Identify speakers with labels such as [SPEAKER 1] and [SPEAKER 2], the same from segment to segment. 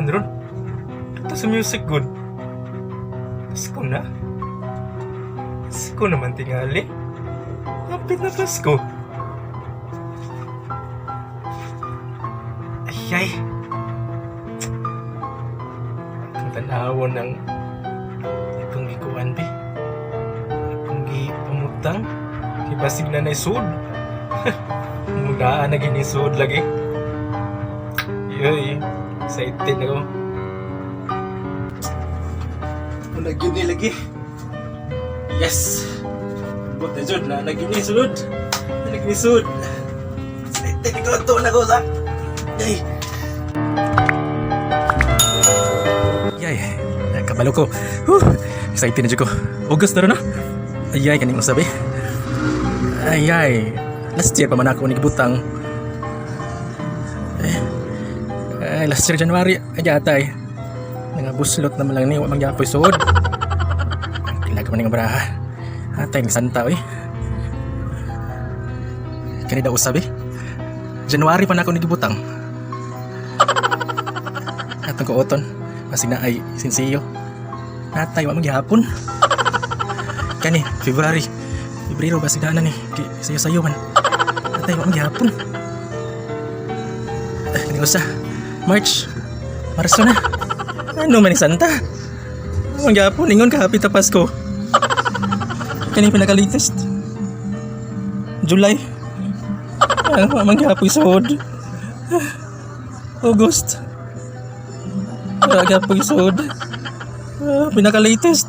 [SPEAKER 1] Andron, ito sa music good. Pasko na. Pasko naman tingali. Kapit na Pasko. Ay. Ang tanawon ng itong gikuan, be. Itong gipamutang. Kibasig na na isud. Mulaan na ginisud lagi. Yoy. Excited ako. Nagyun ni lagi. Yes! Buta jud na nagyun ni sulod. Nagnisud. Excited ko to na ko sa. Yay! Yay! Kabalo ko. Excited na jud ko. August na rin na. Ayay, kaning masabi. Ayay. Last year pa man ako nagibutang. Last year January ajatay nga buslot naman lang ni wa magyapoy suod. Kilag man nga braha atay ni santa oy kani daw usabi January pa na ako nagibutang atong kuoton kasi na ay sinsiyo atay wa magyapon kani February Pebrero ba sigana ni sayo-sayo man atay wa magyapon kani usa March, Marso na. Ano man ni Santa? Ang gapon, ingon ka, happy ta Pasko. Kani pinaka-latest. July. Ano man gapoy sod. August. Gapoy sod. Pinaka-latest.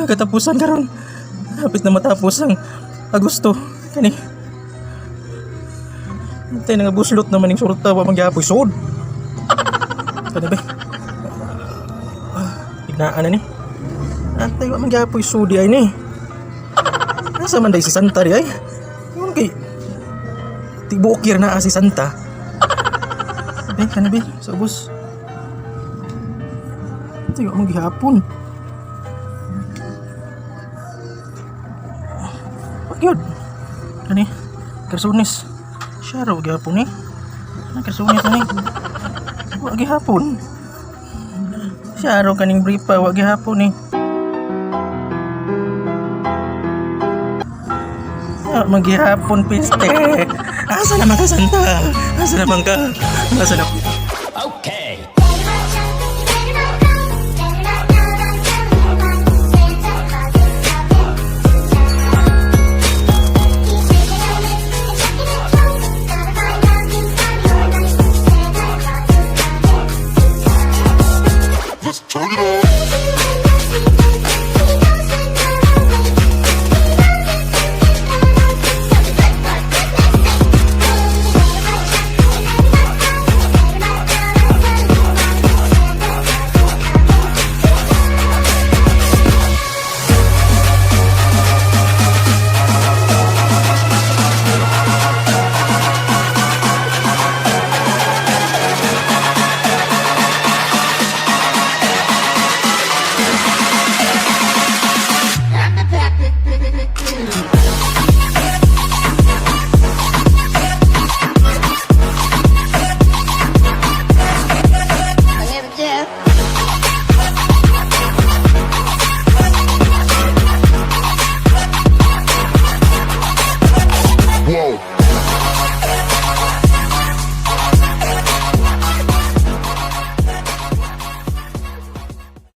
[SPEAKER 1] Katapusan karon. Hapit na matapos ang Agosto. Kani. Hintay nga buslot naman yung surta wa man gapoy sod. Ano ba? Ignaan na ni. Antay wa man gapoy sudi ay ni. Nasa man day si Santa di ay? Yung kay tibukir na si Santa. Be, kanabi, sa ubos. Antay wa man gihapon. Wag yun. Kani, Kersunis. Siya raw gihapon ni. Kersunis ni. Wag gihapon. Siya araw kaning brief pa wag gihapon eh. Maghihapon piste. Asa naman ka Santa? Asa naman ka? Asa naman ka?